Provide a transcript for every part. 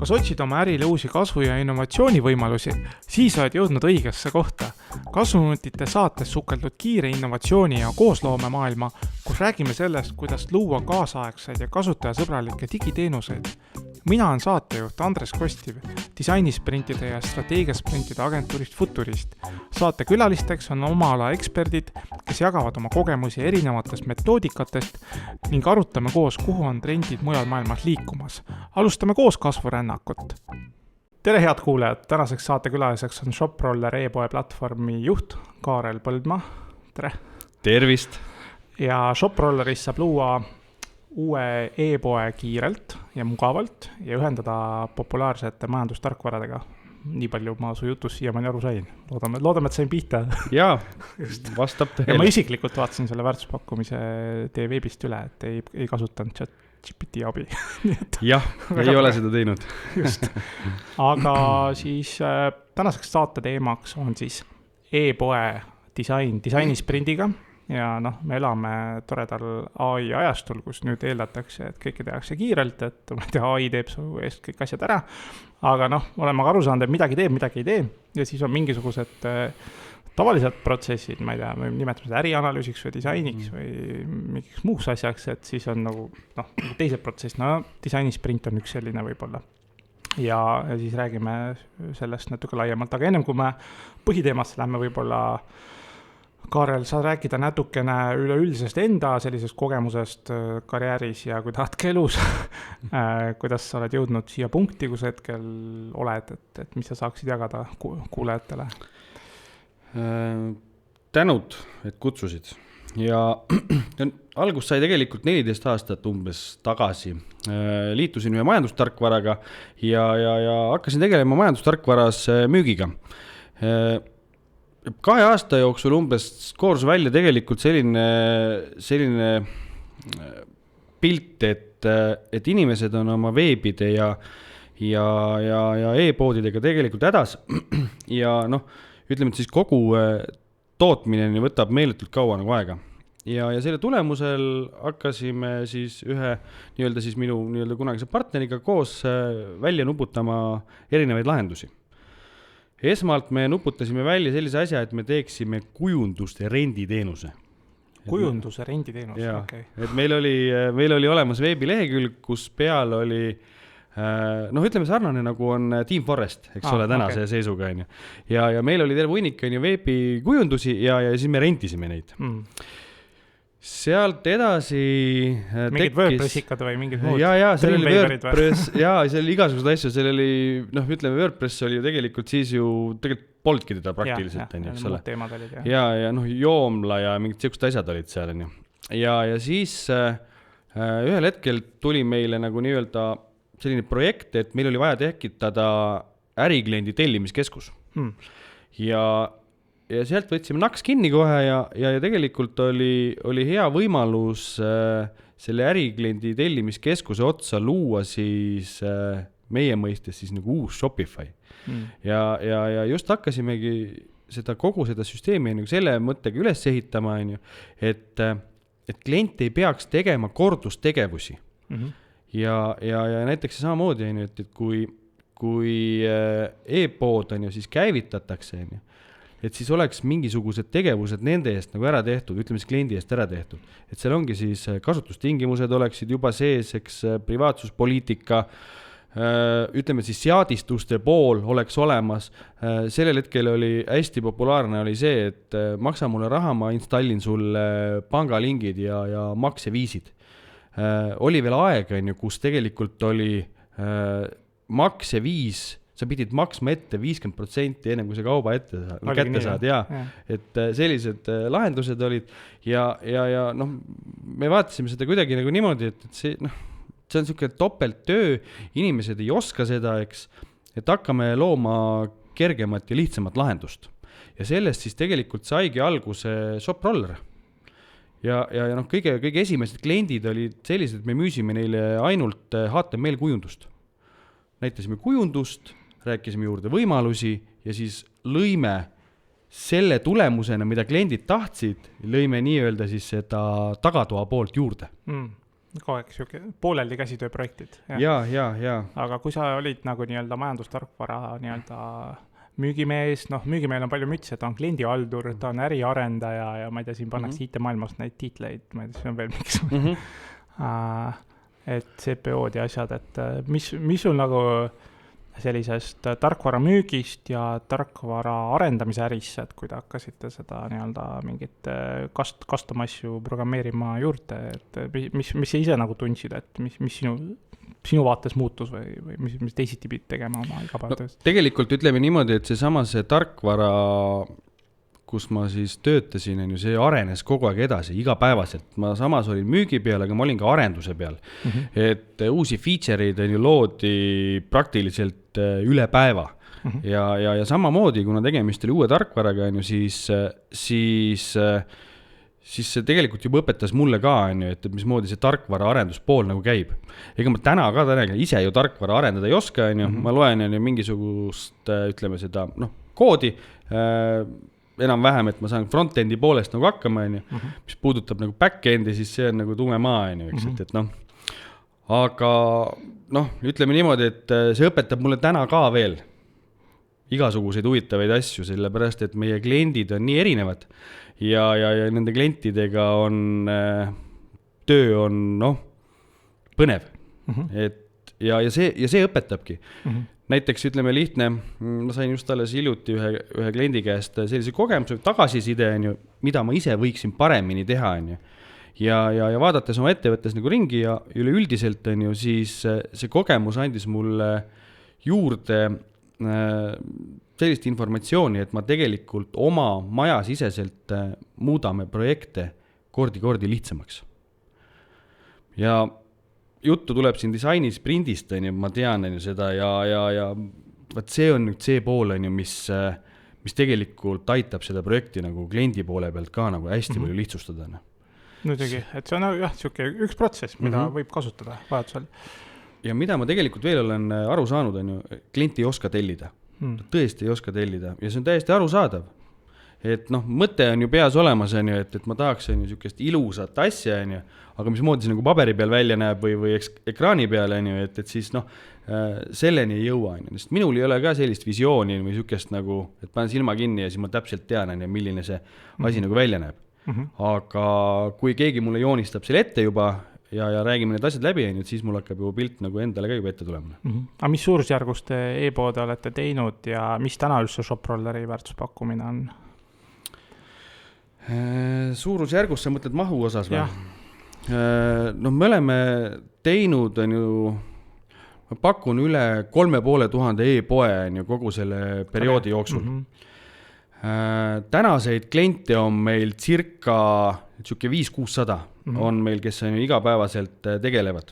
Kas otsid oma ärile uusi kasvu- ja innovatsioonivõimalusi? Siis oled jõudnud õigesse kohta. Kasvunutite saates sukeldud kiire innovatsiooni ja koosloomemaailma, kus räägime sellest, kuidas luua kaasaegseid ja kasutajasõbralikke digiteenuseid. Mina olen saatejuht Andres Kostiv, disainisprintide ja strateegiasprintide agentuurist Futurist. Saate külalisteks on oma ala eksperdid, kes jagavad oma kogemusi erinevatest metoodikatest ning arutame koos, kuhu on trendid mujal maailmas liikumas. Alustame koos kasvurännakut. Tere head kuulajad, tänaseks saate külaliseks on ShopRoller e-poe platvormi juht Kaarel Põldmaa. Tere! Tervist! Ja ShopRolleris saab luua uue e-poe kiirelt ja mugavalt ja ühendada populaarsete majandustarkvaradega. Nii palju ma su jutus siiamaani aru sain. Loodame, et sain pihta. Jaa, vastab tõele. Ja ma isiklikult vaatasin selle väärtuspakkumise teie veebist üle, et ei kasutanud ChatGPT abi. Jah, ei ole seda teinud. Just. Aga siis tänaseks saate teemaks on siis e-poe disainissprindiga. Ja me elame toredal AI ajastul, kus nüüd eeldatakse, et kõike tehakse kiirelt, et AI teeb su eest kõik asjad ära. Aga oleme aru saanud, et midagi teeb, midagi ei tee. Ja siis on mingisugused tavalised protsessid, ma ei tea, me nimetame seda ärianalüüsiks või disainiks või mingiks muuks asjaks, et siis on nagu teised protsessid. Disainisprint on üks selline võib-olla. Ja siis räägime sellest natuke laiemalt. Aga ennem kui me põhiteemasse lähme võib-olla Kaarel, sa rääkida natukene üleüldisest enda sellisest kogemusest karjääris ja kui tahtke elus, kuidas sa oled jõudnud siia punkti, kus hetkel oled, et mis sa saaksid jagada kuulajatele? Tänud, et kutsusid. Ja algus sai tegelikult 14 aastat umbes tagasi. Liitusin ühe majandustarkvaraga ja hakkasin tegelema majandustarkvaras müügiga. 2 aasta jooksul umbes koorus välja tegelikult selline pilt, et inimesed on oma veebide ja e-poodidega tegelikult hädas ja ütleme, et siis kogu tootmine võtab meeletult kaua nagu aega. Ja selle tulemusel hakkasime siis ühe minu kunagise partneriga koos välja nuputama erinevaid lahendusi. Esmalt me nuputasime välja sellise asja, et me teeksime kujundust ja renditeenuse. Kujundus ja renditeenus, okei. Et meil oli olemas veebilehekülg, kus peal oli, ütleme sarnane nagu on Team Forest, eks ole, tänase seisuga. Ja meil oli terve hunnik veebikujundusi ja siis me rentisime neid. Sealt edasi mingid WordPressikad või mingid muud? See oli WordPress, see oli igasugused asju, seal oli, ütleme, WordPress oli ju tegelikult siis ju, tegelikult polnudki teda praktiliselt. Ja Joomla ja mingid sellised asjad olid seal. Ja siis ühel hetkel tuli meile nagu nii-öelda selline projekt, et meil oli vaja tekitada ärikliendi tellimiskeskus. Ja sealt võtsime naks kinni kohe ja tegelikult oli hea võimalus selle ärikliendi tellimiskeskuse otsa luua siis meie mõistes siis nagu uus Shopify. Ja just hakkasimegi kogu seda süsteemi nagu selle mõttega üles ehitama, et klient ei peaks tegema kordustegevusi. Ja näiteks samamoodi, et kui e-pood on siis käivitatakse, et siis oleks mingisugused tegevused nende eest nagu ära tehtud, ütleme siis kliendi eest ära tehtud. Et seal ongi siis kasutustingimused oleksid juba sees, eks privaatsuspoliitika, ütleme siis seadistuste pool oleks olemas. Sellel hetkel oli hästi populaarne oli see, et maksa mulle raha, ma installin sulle pangalingid ja makseviisid. Oli veel aeg, kus tegelikult oli makseviis, sa pidid maksma ette 50% ennem kui see kauba kätte saad. Et sellised lahendused olid ja me vaatasime seda kuidagi nagu niimoodi, et see on selline topelttöö, inimesed ei oska seda, eks, et hakkame looma kergemat ja lihtsamat lahendust. Ja sellest siis tegelikult saigi alguse ShopRoller. Ja kõige esimesed kliendid olid sellised, et me müüsime neile ainult HTML kujundust. Näitasime kujundust, rääkisime juurde võimalusi ja siis lõime selle tulemusena, mida kliendid tahtsid, lõime nii-öelda siis seda tagatoa poolt juurde. kogu aeg siuke pooleldi käsitööprojektid. ja. aga kui sa olid nagu nii-öelda majandustarkvara nii-öelda müügimees, noh, müügimehel on palju mütse, ta on kliendihaldur, ta on äriarendaja ja ma ei tea, siin pannakse IT-maailmas neid tiitleid, ma ei tea, see on veel mingisugune et CPO-d ja asjad, et mis sul nagu sellisest tarkvara müügist ja tarkvara arendamise ärisse, et kui te hakkasite seda nii-öelda mingit custom asju programmeerima juurde, et mis sa ise nagu tundsid, et mis sinu vaates muutus või mis teisiti pidid tegema oma igapäevatöös? Tegelikult ütleme niimoodi, et see tarkvara, kus ma siis töötasin, see arenes kogu aeg edasi, igapäevaselt. Ma samas olin müügi peal, aga ma olin ka arenduse peal. Et uusi feature'id loodi praktiliselt üle päeva. Ja samamoodi, kuna tegemist oli uue tarkvaraga, siis see tegelikult juba õpetas mulle ka, et mismoodi see tarkvara arenduspool nagu käib. Ega ma täna ise ju tarkvara arendada ei oska, ma loen mingisugust, ütleme seda, koodi, enam-vähem, et ma saan frontendi poolest nagu hakkama, mis puudutab nagu backendi, siis see on nagu tume maa, et aga ütleme niimoodi, et see õpetab mulle täna ka veel igasuguseid huvitavaid asju, sellepärast, et meie kliendid on nii erinevad ja nende klientidega on töö on põnev. Ja see õpetabki. Näiteks ütleme lihtne, ma sain just alles hiljuti ühe kliendi käest sellise kogemuse, tagasiside, mida ma ise võiksin paremini teha. Ja vaadates oma ettevõttes nagu ringi ja üleüldiselt, siis see kogemus andis mulle juurde sellist informatsiooni, et ma tegelikult oma majasiseselt muudame projekte kordi lihtsamaks. Ja juttu tuleb siin disaini sprindist, ma tean seda ja vaat see on nüüd see pool, mis tegelikult aitab seda projekti nagu kliendi poole pealt ka nagu hästi palju lihtsustada. Muidugi, et see on jah, üks protsess, mida võib kasutada vajadusel. Ja mida ma tegelikult veel olen aru saanud, klient ei oska tellida. Tõesti ei oska tellida ja see on täiesti arusaadav. Et mõte on ju peas olemas, et ma tahaks niisugust ilusat asja, aga mismoodi see nagu paberi peal välja näeb või ekraani peal, et siis selleni ei jõua. Sest minul ei ole ka sellist visiooni või niisugust nagu, et panen silma kinni ja siis ma täpselt tean, milline see asi nagu välja näeb. Aga kui keegi mulle joonistab selle ette juba ja räägime need asjad läbi, siis mul hakkab ju pilt nagu endale ka juba ette tulema. Aga mis suurusjärgust e-poode olete teinud ja mis täna üldse ShopRolleri väärtuspakkumine on? Suurusjärgus sa mõtled mahu osas või? Me oleme teinud, ma pakun üle 3500 e-poe kogu selle perioodi jooksul. Tänaseid kliente on meil circa 500-600 on meil, kes on igapäevaselt tegelevad.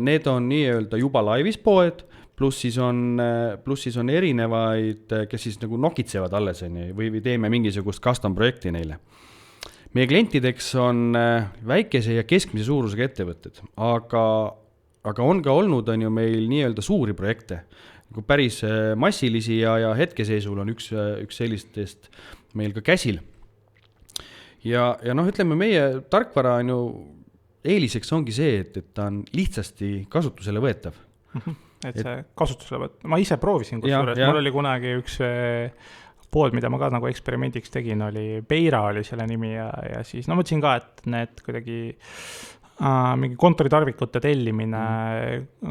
Need on nii-öelda juba laivis poed, pluss siis on erinevaid, kes siis nagu nokitsevad alles või teeme mingisugust custom projekti neile. Meie klientideks on väikese ja keskmise suurusega ettevõtted, aga on ka olnud meil nii-öelda suuri projekte, nagu päris massilisi ja hetkeseisul on üks sellistest meil ka käsil. Ja ütleme, meie tarkvara eeliseks ongi see, et ta on lihtsasti kasutusele võetav. Et see kasutusele võetav. Ma ise proovisin kusjuures, mul oli kunagi üks pood, mida ma ka nagu eksperimendiks tegin, Beira oli selle nimi ja siis mõtlesin ka, et need kuidagi mingi kontoritarvikute tellimine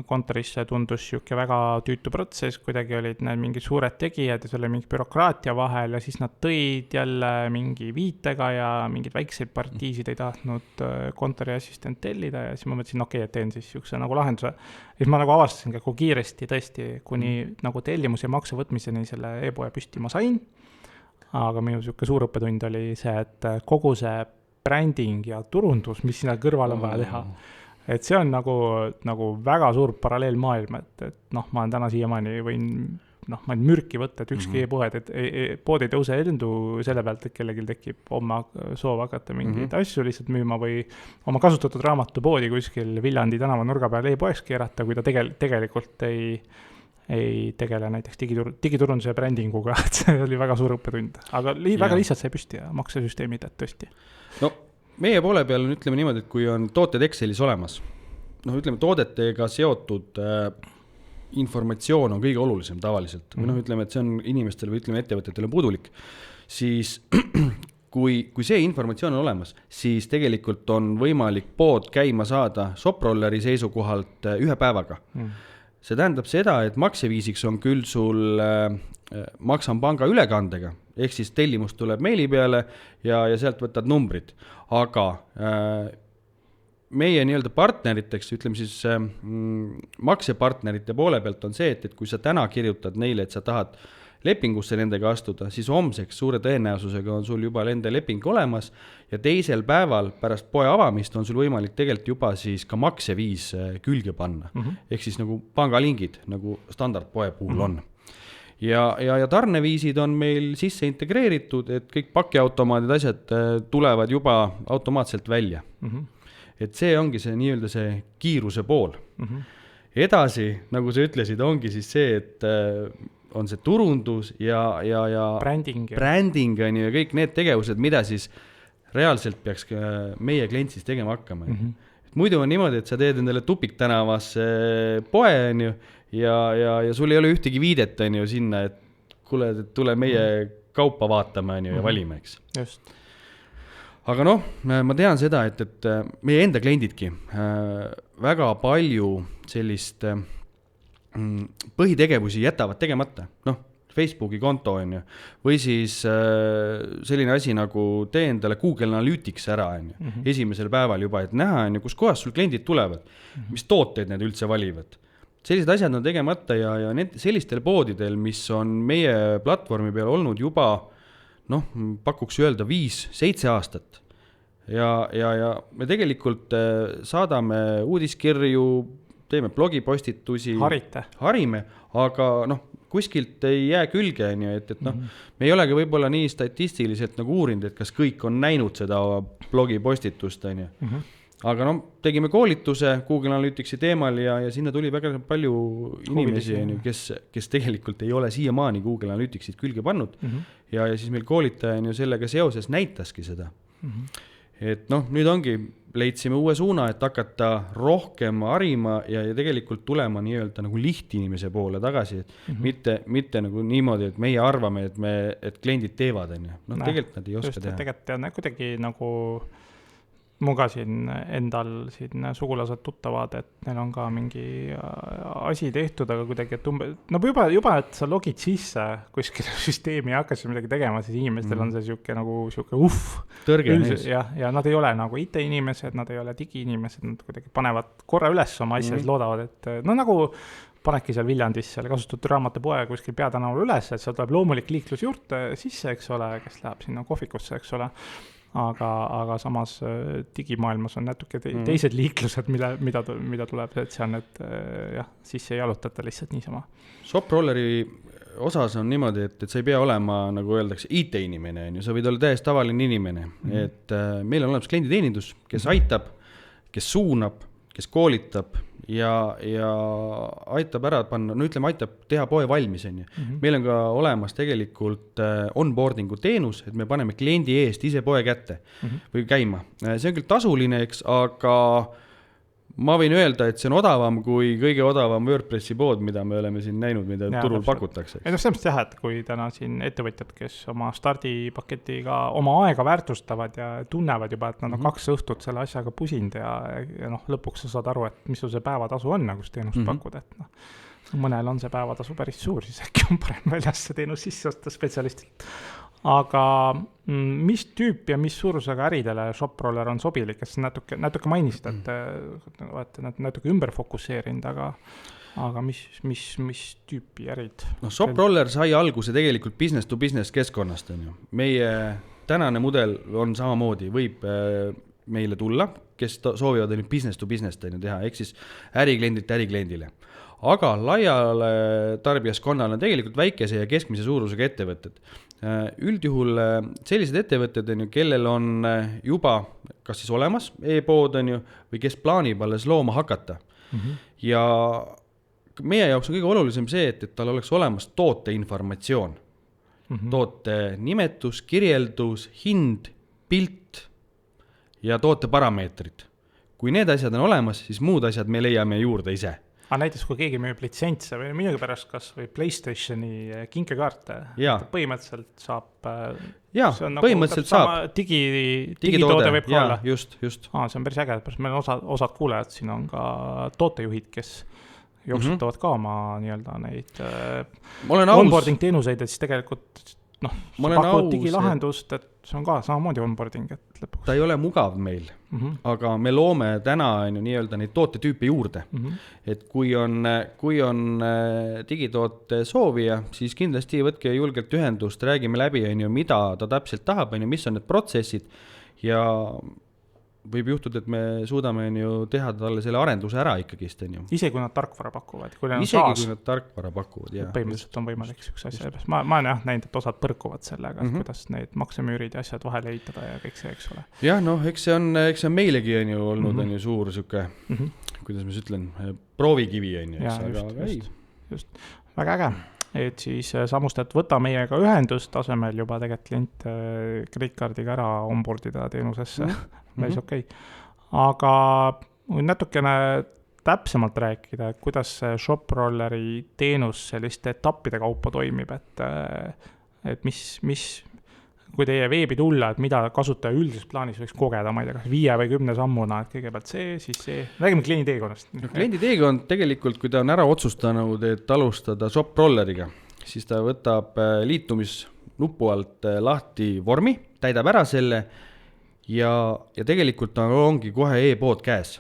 kontorisse tundus siuke väga tüütu protsess, kuidagi olid need mingid suured tegijad ja see oli mingi bürokraatia vahel ja siis nad tõid jälle mingi viitega ja mingid väikseid partiisid ei tahtnud kontoriassistent tellida ja siis ma mõtlesin, et teen siis siukse nagu lahenduse. Ja siis ma nagu avastasin, kui kiiresti tõesti kuni nagu tellimus ja makse võtmiseni selle e-poe püsti ma sain, aga minu siuke suur õppetund oli see, et kogu see bränding ja turundus, mis sinna kõrval on vaja teha. Et see on nagu väga suur paralleelmaailm, et ma olen täna siiamaani võin ma mürki võtta, et ükski pood ei tõuse endu selle pealt, et kellelgi tekib oma soov hakata mingeid asju lihtsalt müüma või oma kasutatud raamatupoodi kuskil Viljandi tänava nurga peal e-poeks keerata, kui ta tegelikult ei tegele näiteks digiturunduse brändinguga, et see oli väga suur õppetund. Aga väga lihtsalt sai püsti ja maksesüsteemid, et tõesti. meie poole peal on, ütleme niimoodi, et kui on tooted Excelis olemas, noh, ütleme, toodetega seotud informatsioon on kõige olulisem tavaliselt. Või noh, ütleme, et see on inimestele või ütleme ettevõtetele puudulik, siis kui see informatsioon on olemas, siis tegelikult on võimalik pood käima saada ShopRolleri seisukohalt 1 päevaga. See tähendab seda, et makseviisiks on küll sul maksan panga ülekandega, ehk siis tellimus tuleb meili peale ja sealt võtad numbrid. Aga meie nii-öelda partneriteks, ütleme siis maksepartnerite poole pealt on see, et kui sa täna kirjutad neile, et sa tahad lepingusse nendega astuda, siis homseks suure tõenäosusega on sul juba nende leping olemas ja teisel päeval pärast poe avamist on sul võimalik tegelikult juba siis ka makseviis külge panna. Ehk siis nagu pangalingid, nagu standardpoe puhul on. Ja tarneviisid on meil sisse integreeritud, et kõik pakiautomaadid asjad tulevad juba automaatselt välja. Et see ongi see nii-öelda see kiiruse pool. Edasi, nagu sa ütlesid, ongi siis see, et on see turundus ja bränding on ju, ja kõik need tegevused, mida siis reaalselt peaks meie klient siis tegema hakkama. Et muidu on niimoodi, et sa teed endale Tupiktänavas poe on ju, ja sul ei ole ühtegi viidet on ju sinna, et kuule, tule meie kaupa vaatama on ju ja valime, eks. Just. Aga noh, ma tean seda, et meie enda kliendidki väga palju sellist põhitegevusi jätavad tegemata, noh, Facebooki konto on ju, või siis selline asi nagu tee endale Google Analytics ära on ju, esimesel päeval juba, et näha on ju, kus kohas sul kliendid tulevad, mis tooteid need üldse valivad. Sellised asjad on tegemata ja sellistel poodidel, mis on meie platvormi peal olnud juba, noh, pakuks öelda 5-7 aastat. Ja me tegelikult saadame uudiskirju, teeme blogipostitusi, harime, aga noh, kuskilt ei jää külge, et noh, me ei olegi võib-olla nii statistiliselt nagu uurinud, et kas kõik on näinud seda blogipostitust, aga noh, tegime koolituse Google Analyticsi teemal ja sinna tuli väga palju inimesi, kes tegelikult ei ole siiamaani Google Analyticsit külge pannud ja siis meil koolitaja sellega seoses näitaski seda. Et noh, nüüd ongi, leidsime uue suuna, et hakata rohkem harima ja tegelikult tulema nii-öelda nagu lihtinimese poole tagasi, et mitte nagu niimoodi, et meie arvame, et kliendid teevad, noh, tegelikult nad ei oska teha. Tegelikult on kuidagi nagu muga siin endal siin sugulased tuttavad, et neil on ka mingi asi tehtud, aga kuidagi, et no juba, et sa logid sisse kuskile süsteemi ja hakkas midagi tegema, siis inimestel on see siuke nagu siuke tõrge neis. Ja nad ei ole nagu IT-inimesed, nad ei ole digi-inimesed, nad kuidagi panevad korra üles oma asja, siis loodavad, et no nagu panedki seal Viljandis selle kasutatud raamatupoe kuskil peatänaval üles, et seal tuleb loomulik liiklus juurde sisse, eks ole, kes läheb sinna kohvikusse, eks ole. Aga samas digimaailmas on natuke teised liiklused, mida tuleb, et see on, et sisse ei jalutata lihtsalt niisama. ShopRolleri osas on niimoodi, et sa ei pea olema, nagu öeldakse, IT-inimene, sa võid olla täiesti tavaline inimene, et meil on olemas klienditeenindus, kes aitab, kes suunab, kes koolitab ja aitab ära panna, no ütleme, aitab teha poe valmis. Meil on ka olemas tegelikult onboardingu teenus, et me paneme kliendi eest ise poe kätte või käima. See on küll tasuline, eks, aga ma võin öelda, et see on odavam kui kõige odavam WordPressi pood, mida me oleme siin näinud, mida turul pakutakse. Ei, selles mõttes et kui täna siin ettevõtjad, kes oma stardipaketiga oma aega väärtustavad ja tunnevad juba, et nad on 2 õhtut selle asjaga pusinud ja noh, lõpuks sa saad aru, et mis sul see päevatasu on, kus teenust pakud, et noh, mõnel on see päevatasu päris suur, siis äkki on parem väljas see teenus sisse osta spetsialistilt. Aga mis tüüp ja mis suurusega äridele ShopRoller on sobilik, kes natuke mainisid, et natuke ümber fokusseerinud, aga mis tüüpi ärid? No, ShopRoller sai alguse tegelikult business to business keskkonnast. Meie tänane mudel on samamoodi, võib meile tulla, kes soovivad business to business teha, ehk siis ärikliendilt ärikliendile. Aga laiale tarbijaskonnale on tegelikult väikese ja keskmise suurusega ettevõtted. Üldjuhul sellised ettevõtted, kellel on juba kas siis olemas e-pood või kes plaanib alles looma hakata. Ja meie jaoks on kõige olulisem see, et tal oleks olemas toote informatsioon. Toote nimetus, kirjeldus, hind, pilt ja tooteparameetrid. Kui need asjad on olemas, siis muud asjad me leiame juurde ise. Aga näiteks kui keegi müüb litsentse või minugi pärast kas või PlayStationi kinkekaarte, põhimõtteliselt saab... Jaa, põhimõtteliselt saab. Digitoode võib ka olla. Just. See on päris äge, pärast meil osad kuulejad siin on ka tootejuhid, kes jooksutavad ka oma nii-öelda neid onboarding teenuseid, et siis tegelikult sa pakud digilahendust, et see on ka samamoodi onboarding, et lõpuks. Ta ei ole mugav meil, aga me loome täna nii-öelda neid tootetüüpe juurde. Et kui on digitoote soovija, siis kindlasti võtke julgelt ühendust, räägime läbi, mida ta täpselt tahab, mis on need protsessid ja võib juhtuda, et me suudame teha talle selle arenduse ära ikkagist. Isegi kui nad tarkvara pakuvad. Kui nad tarkvara pakuvad, jah. Põhimõtteliselt on võimalik üks asja. Ma olen näinud, et osad põrkuvad sellega, kuidas neid maksemüürid ja asjad vahele ehitada ja kõik see, eks ole. Jah, eks see on meilegi olnud suur süke, kuidas ma ütlen, proovikivi. Just. Väga äge. Et siis Samustat võta meiega ühendust, tasemel juba tegelikult klient kreditkaardiga ära onboardida teenusesse. Päris okei. Aga natukene täpsemalt rääkida, kuidas ShopRolleri teenus selliste etappide kaupa toimib, et mis kui teie veebi tulla, et mida kasutaja üldises plaanis võiks kogeda, ma ei tea, kas 5 või 10 sammuna, et kõigepealt see, siis see. Räägime kliendi teekonnast. Kliendi teekond tegelikult, kui ta on ära otsustanud, et alustada ShopRolleriga, siis ta võtab liitumisnupu alt lahti vormi, täidab ära selle ja tegelikult ongi kohe e-pood käes.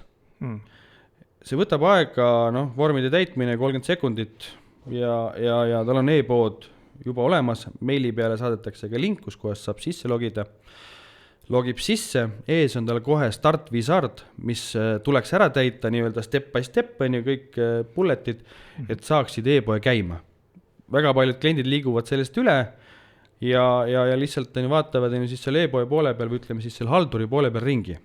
See võtab aega, vormide täitmine 30 sekundit ja tal on e-pood juba olemas, meili peale saadetakse ka link, kus kohas saab sisse logida. Logib sisse, ees on tal kohe start wizard, mis tuleks ära täita nii-öelda step by step, kõik bulletid, et saaksid e-poe käima. Väga paljud kliendid liiguvad sellest üle ja lihtsalt vaatavad siis selle e-poe poole peal või ütleme siis selle halduri poole peal ringi.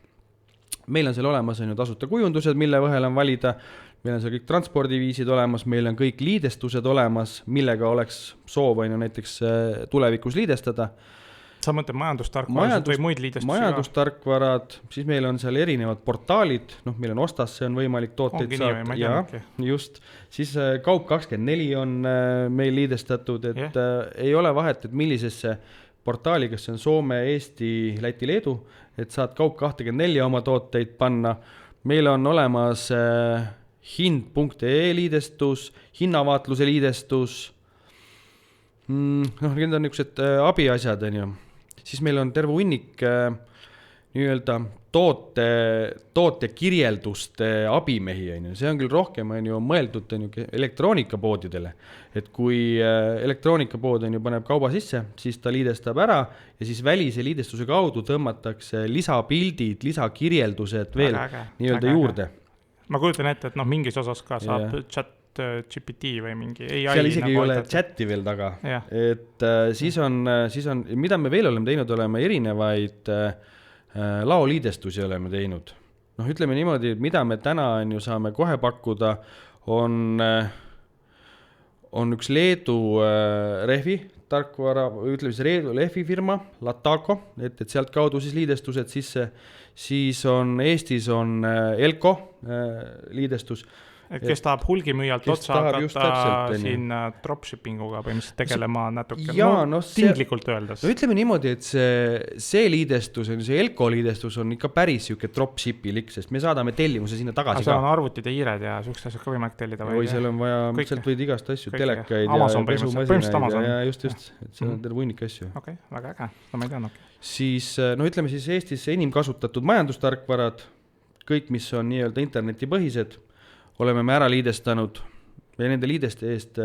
Meil on seal olemas tasuta kujundused, mille vahel on valida. Meil on seal kõik transpordiviisid olemas, meil on kõik liidestused olemas, millega oleks soov näiteks tulevikus liidestada. Sa mõtled majandustarkvarad või muid liidestusi? Majandustarkvarad, siis meil on seal erinevad portaalid, meil on Ostasse on võimalik tooteid saada. Ja, just. Siis Kaup24 on meil liidestatud, et ei ole vahet, et millisesse portaali, kas see on Soome, Eesti, Läti, Leedu, et saad Kaup24 oma tooteid panna. Meil on olemas hind.ee liidestus, hinnavaatluse liidestus, need on niisugused abiasjad, siis meil on terve hunnik nii-öelda toote kirjelduste abimehi, see on küll rohkem mõeldud elektroonikapoodidele, et kui elektroonikapood paneb kauba sisse, siis ta liidestab ära ja siis välise liidestuse kaudu tõmmatakse lisapildid, lisakirjeldused veel nii-öelda juurde. Ma kujutan ette, et mingis osas ka saab chat GPT või mingi AI. Seal isegi ei ole chati veel taga. Et siis on, mida me veel oleme teinud, oleme erinevaid laoliidestusi oleme teinud. Ütleme niimoodi, mida me täna saame kohe pakkuda, on üks Leedu rehvi tarkvara, ütleme siis Leedu lehvifirma, Lataco, et sealt kaudu siis liidestused sisse. Siis on Eestis on Elko liidestus. Kes tahab hulgimüüjalt otsa hakata siin dropshippinguga või mis tegelema natuke tinglikult öeldes. Ütleme niimoodi, et see liidestus, see Elko liidestus on ikka päris siuke dropshipilik, sest me saadame tellimuse sinna tagasi. Seal on arvutid ja hiired ja sükst asjad ka võimalik tellida. Või seal on vaja, sealt võid igast asju, telekaid Amazon ja pesumasinaid ja just, et seal on terve hunnik asju. Okei, väga äge, ma ei teadnud. Siis, ütleme siis Eestis enim kasutatud majandustarkvarad, kõik, mis on nii-öelda internetipõhised, oleme me ära liidestanud ja nende liideste eest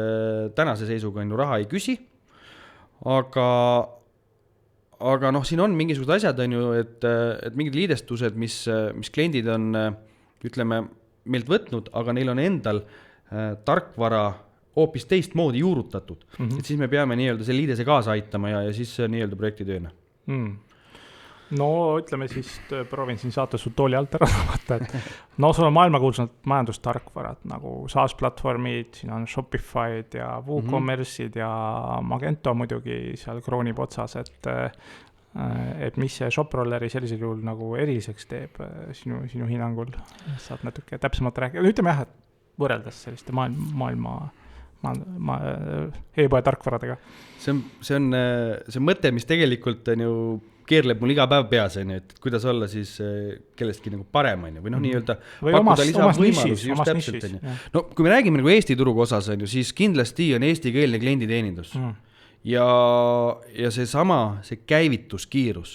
tänase seisuga raha ei küsi, aga siin on mingisugused asjad, et mingid liidestused, mis kliendid on, ütleme, meilt võtnud, aga neil on endal tarkvara hoopis teist moodi juurutatud. Et siis me peame nii-öelda selle liidese kaasa aitama ja siis nii-öelda projektitööna. No ütleme siis, proovin siin saata su tooli alt ära vaata, et sul on maailmakuulsad majandustarkvarad nagu SaaS-platvormid, siin on Shopify'd ja WooCommerce'id ja Magento muidugi seal kroonib otsas, et et mis see ShopRolleri sellisel juhul nagu eriliseks teeb sinu hinnangul, saad natuke täpsemalt rääkida, ütleme jah, et võrreldes selliste maailma e-poe tarkvaradega. See on mõte, mis tegelikult on ju keerleb mul iga päev peas, et kuidas olla siis kellestki nagu parem, või nii-öelda pakkuda lisavõimalusi just täpselt. No kui me räägime nagu Eesti turuga osas, siis kindlasti on eestikeelne klienditeenindus ja see käivituskiirus.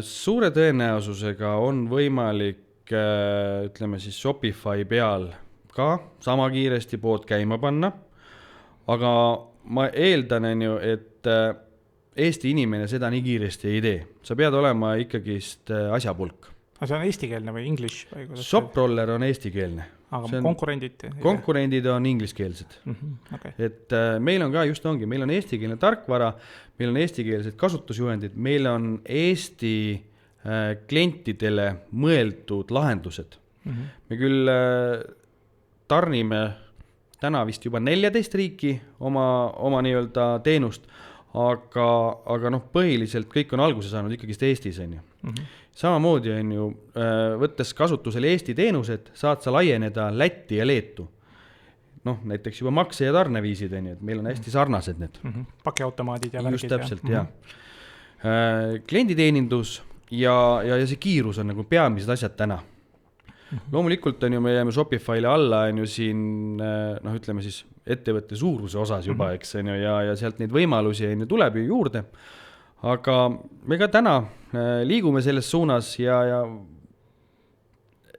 Suure tõenäosusega on võimalik, ütleme siis Shopify peal ka sama kiiresti pood käima panna, aga ma eeldan, et Eesti inimene seda nii kiiresti ei tee. Sa pead olema ikkagist asjapulk. Aga see on eestikeelne või English? ShopRoller on eestikeelne. Aga konkurendid? Konkurendid on ingliskeelsed. Okay. Et meil on ka just meil on eestikeelne tarkvara, meil on eestikeelsed kasutusjuhendid, meil on Eesti klientidele mõeldud lahendused. Me küll tarnime täna vist juba 14 riiki oma nii-öelda teenust, aga põhiliselt kõik on alguse saanud ikkagist Eestis. Samamoodi on ju, võttes kasutusele Eesti teenused, saad sa laieneda Lätti ja Leetu. Näiteks juba makse- ja tarneviisid, et meil on hästi sarnased need. Pakiautomaadid ja värgid. Just täpselt, jah. Klienditeenindus ja see kiirus on nagu peamised asjad täna. Loomulikult on ju, me jääme Shopify'le alla on ju siin, ütleme siis ettevõtte suuruse osas juba, eks, ja sealt neid võimalusi tuleb ju juurde. Aga me ka täna liigume selles suunas ja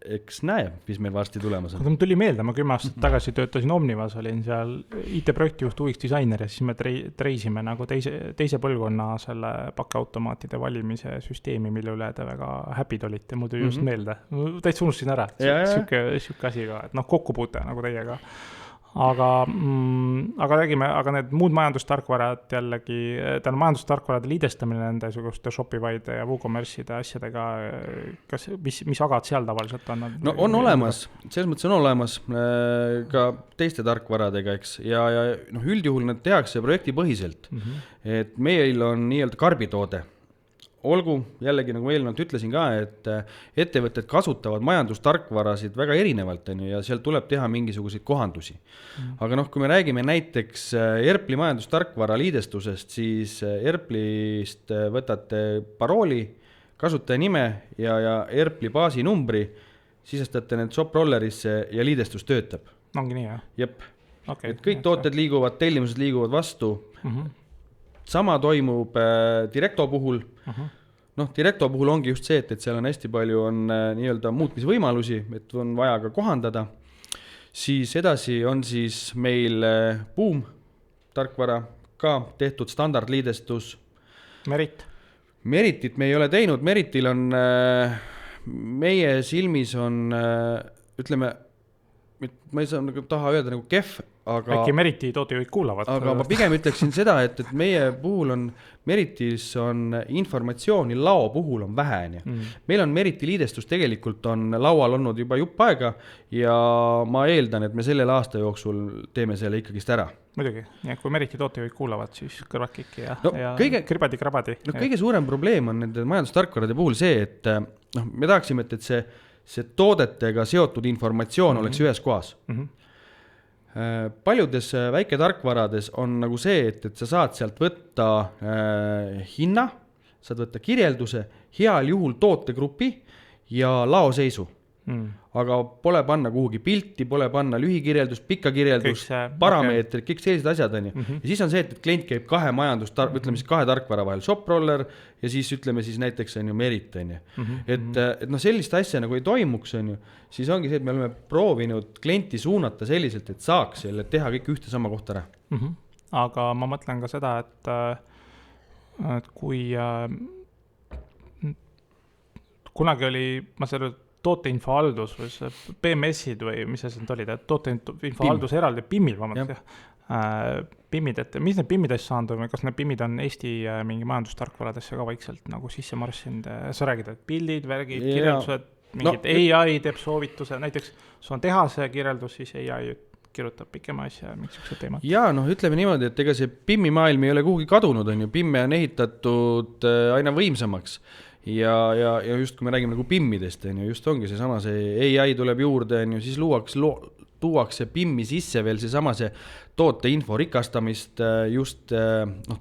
eks näe, mis meil varsti tulemas on. Mul tuli meelde, ma 10 aastat tagasi töötasin Omnivas, olin seal IT-projektijuht UX-disainer ja siis me treisime nagu teise põlvkonna selle pakiautomaatide valimise süsteemi, mille üle te väga happy'd olite, mul tuli just meelde. Täitsa unustasin ära, siuke asi ka, et kokkupuute nagu teiega. Aga räägime, aga need muud majandustarkvarad jällegi, majandustarkvarade liidestamine nende suguste Shopify'de ja WooCommerce'ide asjadega, mis agad seal tavaliselt on? No on olemas, selles mõttes on olemas ka teiste tarkvaradega, eks, ja üldjuhul need tehakse projektipõhiselt, et meil on nii-öelda karbitoode. Olgu, jällegi nagu eelnevalt ütlesin ka, et ettevõtted kasutavad majandustarkvarasid väga erinevalt ja seal tuleb teha mingisuguseid kohandusi. Aga kui me räägime näiteks ERPLi majandustarkvara liidestusest, siis ERPList võtate parooli, kasutaja nime ja ERPLi baasinumbri, sisestate need ShopRollerisse ja liidestus töötab. Ongi nii, jah? Jep. Okay, et kõik tooted liiguvad, tellimused liiguvad vastu. Sama toimub Directo puhul. Directo puhul ongi just see, et seal on hästi palju on nii-öelda muutmisvõimalusi, et on vaja ka kohandada. Siis edasi on siis meil Boom tarkvara ka tehtud standardliidestus. Meritit me ei ole teinud. Meritil on meie silmis on, ütleme, ma ei saa taha öelda nagu kehv, aga äkki Meriti tootejuhid kuulavad. Aga ma pigem ütleksin seda, et meie puhul on Meritis on informatsiooni lao puhul on vähe. Meil on Meriti liidestus tegelikult on laual olnud juba jupp aega ja ma eeldan, et me sellel aasta jooksul teeme selle ikkagist ära. Muidugi, ja kui Meriti tootejuhid kuulavad, siis kõrvakiki ja kribadi. Kõige suurem probleem on nende majandustarkvarade puhul see, et me tahaksime, et see toodetega seotud informatsioon oleks ühes kohas. Paljudes väiketarkvarades on nagu see, et sa saad sealt võtta hinna, saad võtta kirjelduse, heal juhul tootegrupi ja laoseisu. Aga pole panna kuhugi pilti, pole panna lühikirjeldus, pikka kirjeldus, parameetrid, kõik sellised asjad on ju. Ja siis on see, et klient käib ütleme siis kahe tarkvara vahel, ShopRoller ja siis ütleme siis näiteks on ju Merit on ju. Et sellist asja nagu ei toimuks on ju, siis ongi see, et me oleme proovinud klienti suunata selliselt, et saaks selle teha kõik ühte sama kohta ära. Aga ma mõtlen ka seda, et kui kunagi oli, ma selle tooteinfohaldus või PMS-id või mis asjad olid, tooteinfohaldus eraldi PIM-id, PIM-id, et mis need PIM-idest saanud või kas need PIM-id on Eesti mingi majandustarkvaradesse ka vaikselt nagu sisse marssinud, sa räägid, et pildid, värgid, kirjeldused, mingid AI teeb soovituse, näiteks sul on tehase kirjeldus, siis AI kirjutab pikema asja ja mingisugused teemad. Jaa, ütleme niimoodi, et ega see PIM-i maailm ei ole kuhugi kadunud, on ju, PIM-e on ehitatud aina võimsamaks ja just kui me räägime nagu PIM-idest, on ju, just ongi seesama, see AI tuleb juurde, on ju, siis tuuakse PIM-i sisse veel seesama see tooteinfo rikastamist just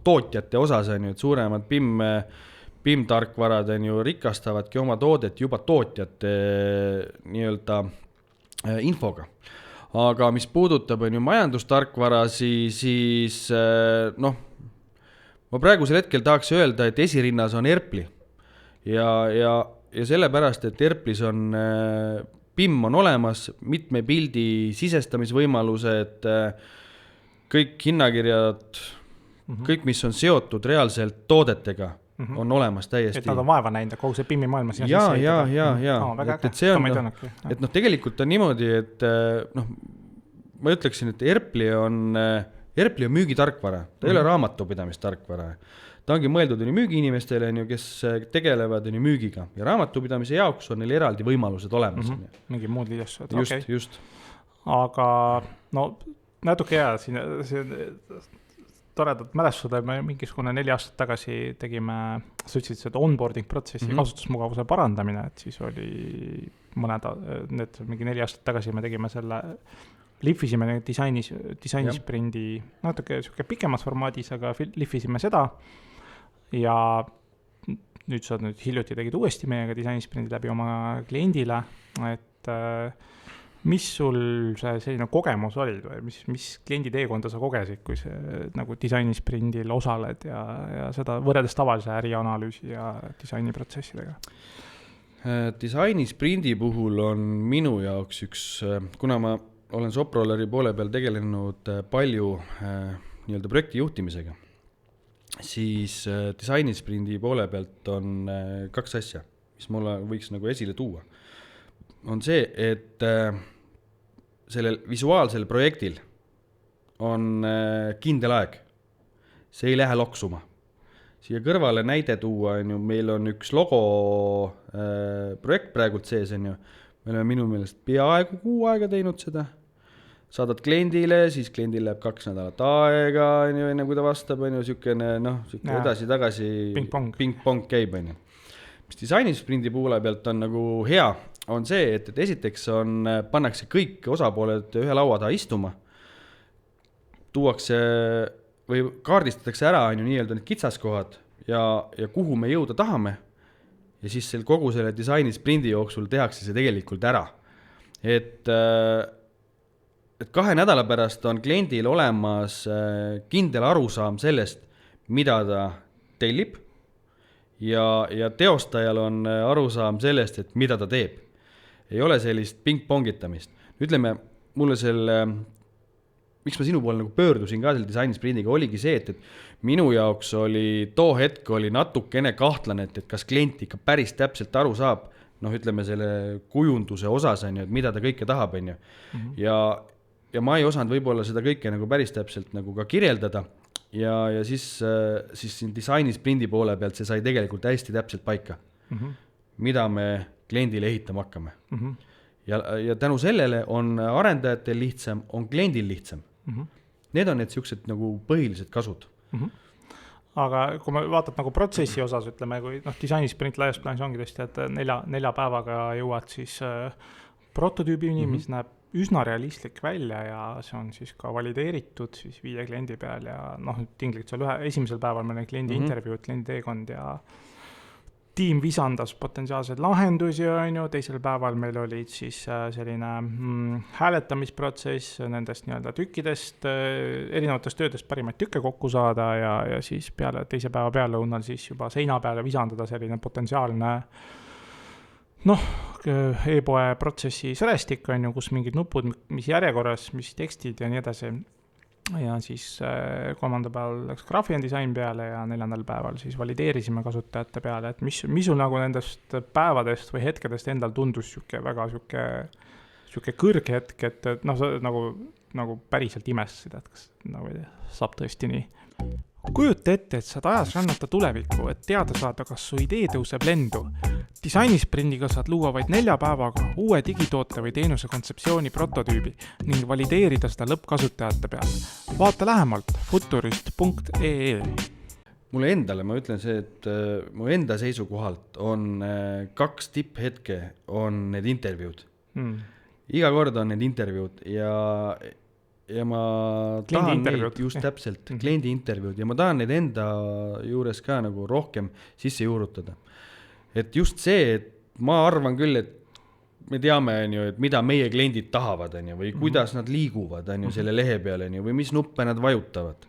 tootjate osas, on ju, et suuremad PIM-tarkvarad on ju rikastavadki oma toodet juba tootjate nii-öelda infoga. Aga mis puudutab on ju majandustarkvara, siis ma praegusel hetkel tahaks öelda, et esirinnas on Erpli ja sellepärast, et Erplis on PIM on olemas, mitme pildi sisestamisvõimalused, kõik hinnakirjad, kõik, mis on seotud reaalselt toodetega, on olemas täiesti. Et nad on vaeva näinud, kogu see PIM-i maailma siin ja. Et see on, et tegelikult on niimoodi, et ma ütleksin, et Erpli on müügitarkvara, ta ei ole raamatupidamistarkvara. Ta ongi mõeldud müügiinimestele, kes tegelevad müügiga ja raamatupidamise jaoks on neil eraldi võimalused olemas. Mingi muud liidastused. Just. Aga natuke hea, siin toredad mälestused, me mingisugune 4 aastat tagasi tegime, sa ütlesid, et onboarding protsessi kasutusmugavuse parandamine, et siis oli mingi 4 aastat tagasi me tegime selle, lihvisime disainisprindi natuke pikemas formaadis, aga lihvisime seda ja nüüd sa hiljuti tegid uuesti meiega disainisprindi läbi oma kliendile, et mis sul see selline kogemus oli või mis kliendi teekonda sa kogesid, kui see nagu disainisprindil osaled ja seda võrreldes tavalise ärianalüüsi ja disainiprotsessidega? Disainisprindi puhul on minu jaoks kuna ma olen Soprolari poole peal tegelenud palju nii-öelda projekti juhtimisega, siis disainisprindi poole pealt on 2 asja, mis mulle võiks nagu esile tuua. On see, et sellel visuaalsel projektil on kindel aeg. See ei lähe loksuma. Siia kõrvale näide tuua, meil on üks logo projekt praegult sees, me oleme minu meelest peaaegu 6 aega teinud seda. Saadad kliendile, siis kliendil läheb 2 nädalat aega, enne kui ta vastab, sükene edasi-tagasi ping-pong käib. Mis disainisprindi poole pealt on nagu hea, on see, et esiteks pannakse kõik osapooled ühe laua taha istuma, tuuakse või kaardistatakse ära nii-öelda need kitsaskohad ja kuhu me jõuda tahame ja siis kogu selle disainisprindi jooksul tehakse see tegelikult ära. Et 2 nädala pärast on kliendil olemas kindel arusaam sellest, mida ta tellib ja teostajal on arusaam sellest, et mida ta teeb. Ei ole sellist ping-pongitamist. Ütleme, mulle miks ma sinu poole nagu pöördusin ka selle disainisprindinga, oligi see, et minu jaoks too hetk oli natukene kahtlane, et kas klient ikka päris täpselt aru saab, ütleme selle kujunduse osas, et mida ta kõike tahab. Ja ma ei osanud võib-olla seda kõike nagu päris täpselt nagu ka kirjeldada ja siis siin disainisprindi poole pealt see sai tegelikult hästi täpselt paika, mida me kliendile ehitama hakkame. Ja tänu sellele on arendajatel lihtsam, on kliendil lihtsam. Need on need siuksed nagu põhilised kasud. Aga kui me vaatad nagu protsessi osas, ütleme, kui disainisprint laias plaanis ongi tõesti, et 4 päevaga jõuad siis prototüübini, mis näeb üsna realistlik välja ja see on siis ka valideeritud siis 5 kliendi peal ja tinglikult seal esimesel päeval meil on kliendi intervjuud, kliendi teekond ja tiim visandas potentsiaalseid lahendusi, teisel päeval meil olid siis selline hääletamisprotsess nendest nii-öelda tükkidest, erinevatest töödest parimaid tükke kokku saada ja siis teise päeva pealõunal siis juba seina peale visandada selline potentsiaalne e-poe protsessi sõrestik kus mingid nupud, mis järjekorras, mis tekstid ja nii edasi. Ja siis 3. päeval läks graafiline disain peale ja 4. päeval siis valideerisime kasutajate peale, et mis sul nagu nendest päevadest või hetkedest endal tundus väga kõrge hetk, et sa nagu päriselt imestasid, et kas saab tõesti nii. Kujuta ette, et saad ajas rännata tulevikku, et teada saada, kas su idee tõuseb lendu. Disainisprindiga saad luua vaid 4 päevaga uue digitoote või teenuse kontseptsiooni prototüübi ning valideerida seda lõppkasutajate peal. Vaata lähemalt futurist.ee. Mulle endale, ma ütlen see, et mu enda seisukohalt on 2 tipphetke on need intervjuud. Iga kord on need intervjuud ja ma tahan neid just täpselt, kliendi intervjuud ja ma tahan neid enda juures ka nagu rohkem sisse juurutada. Et just see, et ma arvan küll, et me teame, et mida meie kliendid tahavad või kuidas nad liiguvad selle lehe peal või mis nuppe nad vajutavad.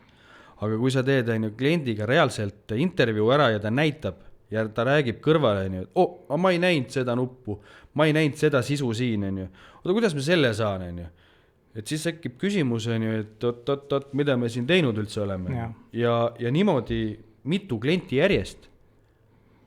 Aga kui sa teed kliendiga reaalselt intervjuu ära ja ta näitab ja ta räägib kõrvale, et ma ei näinud seda nuppu, ma ei näinud seda sisu siin, oota, kuidas me selle saan, et siis äkib küsimus, et oot, mida me siin teinud üldse oleme ja niimoodi mitu klienti järjest.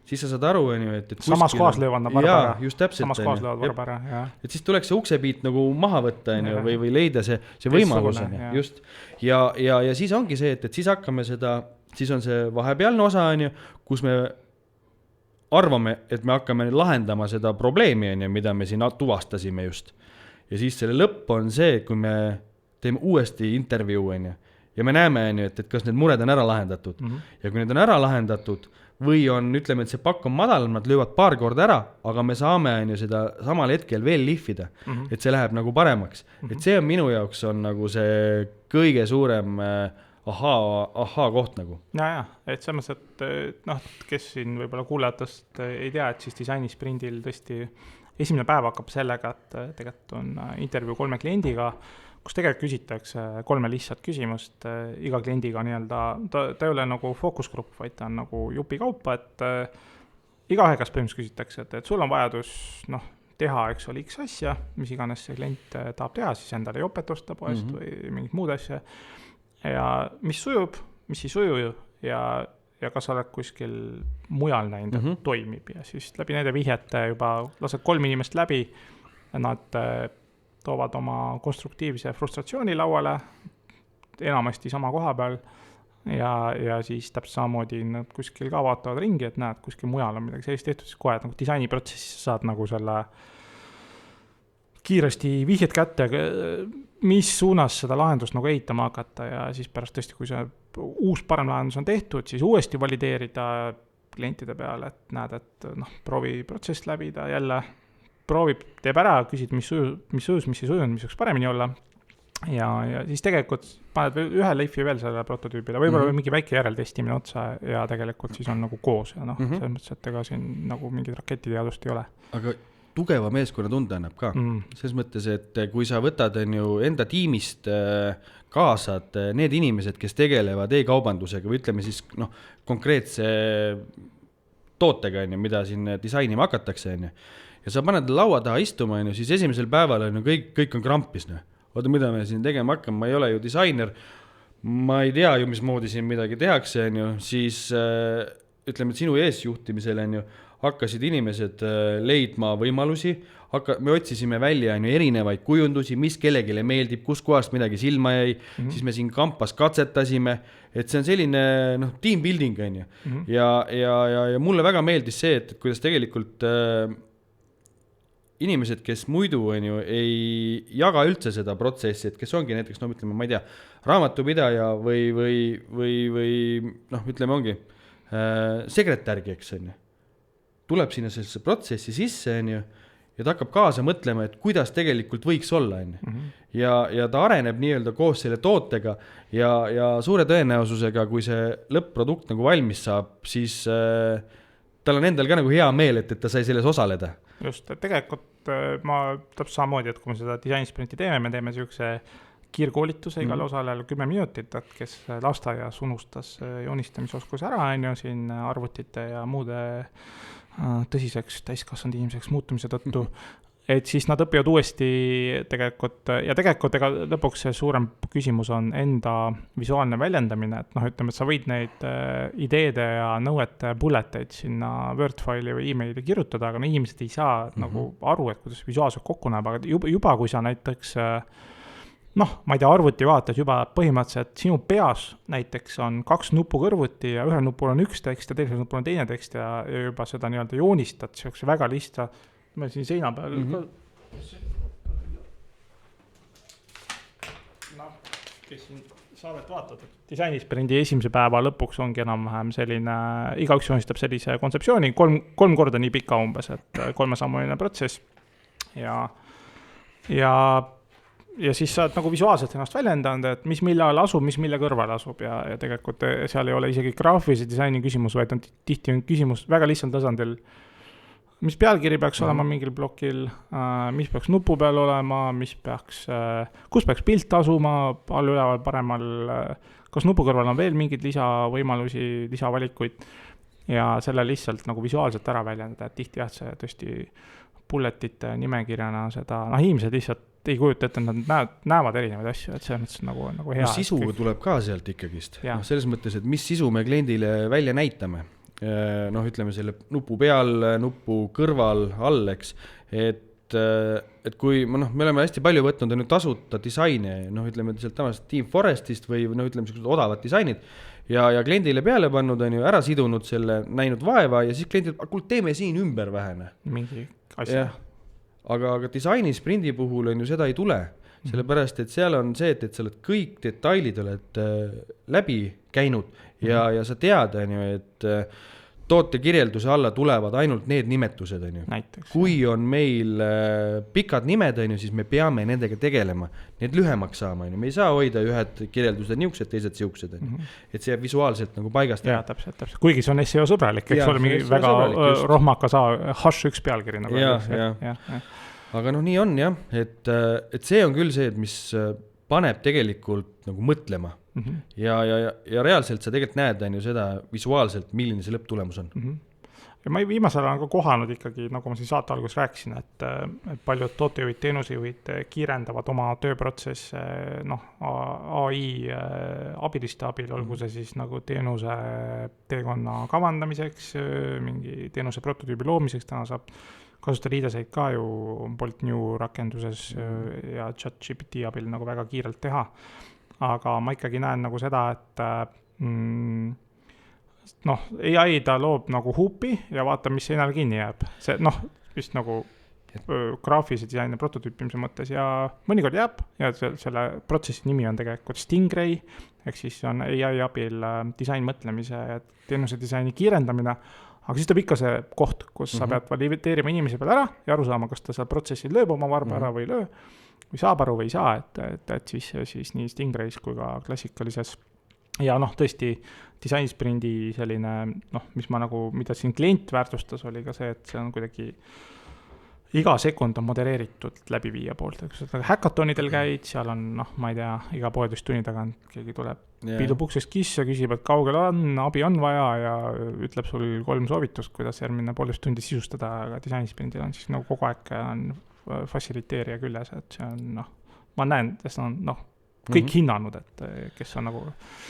Siis sa saad aru, et samas kohas löövad nad varba ära. Just täpselt. Samas kohas löövad varba ära, jah. Et siis tuleks see uksepiit nagu maha võtta või leida see võimalus. Just. Ja siis ongi see, et siis hakkame seda, siis on see vahepealne osa, kus me arvame, et me hakkame lahendama seda probleemi, mida me siin tuvastasime just. Ja siis selle lõpp on see, kui me teeme uuesti intervjuu ja me näeme, et kas need mured on ära lahendatud. Ja kui need on ära lahendatud, või on, ütleme, et see pakk on madal, nad löövad paar korda ära, aga me saame seda samal hetkel veel lihvida, et see läheb nagu paremaks. Et see on minu jaoks on nagu see kõige suurem ahaa koht nagu. Ja, et samas, et kes siin võib-olla kuulajatest ei tea, et siis disainisprindil tõesti esimene päev hakkab sellega, et tegelikult on intervjuu 3 kliendiga, kus tegelikult küsitakse 3 lihtsat küsimust iga kliendiga nii-öelda, ta ei ole nagu fookusgrupp, vaid ta on nagu jupi kaupa, et iga aegas põhimõtteliselt küsitakse, et sul on vajadus teha, eks ole, X asja, mis iganes see klient tahab teha, siis endale jopet osta poest või mingit muud asja ja mis sujub, mis ei suju ja kas oled kuskil mujal näinud, et toimib ja siis läbi nende vihjete juba lased 3 inimest läbi ja nad toovad oma konstruktiivse frustratsiooni lauale, enamasti sama koha peal ja siis täpselt samamoodi nad kuskil ka vaatavad ringi, et näed, kuskil mujal on midagi sellist tehtud, siis kohe nagu disainiprotsessis saad nagu selle kiiresti vihjed kätte, mis suunas seda lahendust nagu ehitama hakata ja siis pärast tõesti, kui see uus parem lahendus on tehtud, siis uuesti valideerida klientide peale, et näed, et proovi protsess läbida jälle, proovib, teeb ära, küsid, mis sujus, mis ei sujunud, mis võiks paremini olla ja siis tegelikult paned ühe leifi veel selle prototüübile, võib-olla mingi väike järeltestimine otsa ja tegelikult siis on nagu koos ja selles mõttes, et ega siin nagu mingid raketiteadust ei ole. Aga tugeva meeskonna tunde annab ka. Selles mõttes, et kui sa võtad enda tiimist kaasad need inimesed, kes tegelevad e-kaubandusega või ütleme siis konkreetse tootega, mida siin disainima hakatakse, ja sa paned laua taha istuma, siis esimesel päeval kõik on krampis. Oota, mida me siin tegema hakkame, ma ei ole ju disainer, ma ei tea ju, mismoodi siin midagi tehakse, siis ütleme, et sinu eesjuhtimisel hakkasid inimesed leidma võimalusi, me otsisime välja erinevaid kujundusi, mis kellegile meeldib, kus kohast midagi silma jäi, siis me siin kampas katsetasime, et see on selline team building ja mulle väga meeldis see, et kuidas tegelikult inimesed, kes muidu ei jaga üldse seda protsessi, et kes ongi näiteks, ütleme, ma ei tea, raamatupidaja või ütleme ongi sekretärgi, eks tuleb sinna sellesse protsessi sisse ja ta hakkab kaasa mõtlema, et kuidas tegelikult võiks olla ja ta areneb nii-öelda koos selle tootega ja suure tõenäosusega, kui see lõpp-produkt nagu valmis saab, siis tal on endal ka nagu hea meel, et ta sai selles osaleda. Just, et tegelikult ma täpselt samamoodi, et kui me seda disainisprinti teeme, me teeme sellise kiirkoolituse igale osalejale 10 minutit, et kes lasteaias unustas joonistamisoskus ära, siin arvutite ja muude tõsiseks täiskasvanud inimeseks muutumise tõttu, et siis nad õpivad uuesti tegelikult ega lõpuks see suurem küsimus on enda visuaalne väljendamine, et ütleme, et sa võid neid ideede ja nõuete bulleteid sinna Word-faili või e-maili kirjutada, aga inimesed ei saa nagu aru, et kuidas visuaalselt kokku näeb, aga juba kui sa näiteks noh, ma ei tea, arvuti vaates juba põhimõtteliselt sinu peas näiteks on 2 nuppu kõrvuti ja ühel nupul on üks tekst ja teisel nupul on teine tekst ja juba seda nii-öelda joonistad, see väga lihtsa, meil siin seina peal kes siin saadet vaatad, et disainisprindi esimese päeva lõpuks ongi enam-vähem selline, igaüks joonistab sellise kontseptsiooni, kolm korda nii pika umbes, et 3-sammuline protsess ja siis saad nagu visuaalselt ennast väljendanud, et mis millal asub, mis mille kõrval asub ja tegelikult seal ei ole isegi graafilise disaini küsimus, vaid on tihti on küsimus väga lihtsal tasandil, mis pealkiri peaks olema mingil plokil, mis peaks nupu peal olema, kus peaks pilt asuma, all üleval paremal, kas nupu kõrval on veel mingid lisavõimalusi, lisavalikuid ja selle lihtsalt nagu visuaalselt ära väljendada, et tihti jah, see tõesti bulletite nimekirjana seda, inimesed lihtsalt ei kujuta ette, nad näevad erinevaid asju, et see on nagu hea. Sisu tuleb ka sealt ikkagist. Selles mõttes, et mis sisu me kliendile välja näitame. Ütleme selle nupu peal, nupu kõrval, all, eks, et kui me oleme hästi palju võtnud tasuta disaine, ütleme sealt tavaliselt Team Forestist või ütleme sellised odavad disainid ja kliendile peale pannud, ära sidunud selle, näinud vaeva ja siis kliendid, teeme siin ümber vähene. Mingi asja. Aga disainisprindi puhul on ju seda ei tule, sellepärast, et seal on see, et sa oled kõik detailid oled läbi käinud ja sa tead, et toote kirjelduse alla tulevad ainult need nimetused. Näiteks, kui on meil pikad nimed, siis me peame nendega tegelema, need lühemaks saama. Me ei saa hoida ühed kirjeldused niuksed, teised siuksed. Et see paigast nagu paigast. Jaa, täpselt. Kuigi see on SEO sõbralik, eks ole mingi väga rohmakas H1 pealkiri. Aga nii on jah, et see on küll see, et mis paneb tegelikult nagu mõtlema. Ja reaalselt sa tegelikult näed seda visuaalselt, milline see lõpptulemus on. Ja ma viimasel olen ka kohanud ikkagi, nagu ma siin saate alguses rääkisin, et paljud tootejuhid, teenusejuhid kiirendavad oma tööprotsesse AI abiliste abil, olgu see siis nagu teenuse teekonna kavandamiseks, mingi teenuse prototüübi loomiseks, täna saab kasutada liideseid ka ju Bolt New rakenduses ja ChatGPT abil nagu väga kiirelt teha. Aga ma ikkagi näen nagu seda, et AI ta loob nagu huupi ja vaata, mis seinal kinni jääb. See vist nagu graafilise disaini prototüüpimise mõttes ja mõnikord jääb ja selle protsessi nimi on tegelikult Stingray, ehk siis on AI abil disainmõtlemise ja teenuse disaini kiirendamine, aga siis tuleb ikka see koht, kus sa pead valideerima inimese peal ära ja aru saama, kas ta seal protsessil lööb oma varba ära või löö, või saab aru või ei saa, et siis nii Stingrays kui ka klassikalises ja tõesti disainisprindi selline, mis ma nagu, mida siin klient väärtustas, oli ka see, et see on kuidagi iga sekund on modereeritud läbiviija poolt, kui sa häkatonidel käid, seal on, ma ei tea, iga 1,5 tunni tagant keegi tuleb piildub uksest kisse, küsib, et kaugel on, abi on vaja ja ütleb sul 3 soovitust, kuidas järgmine 1,5 tundi sisustada, aga disainisprindil on siis nagu kogu aeg on faciliteerija küljes, et see on, ma näen, et on, kõik hinnanud, et kes on nagu...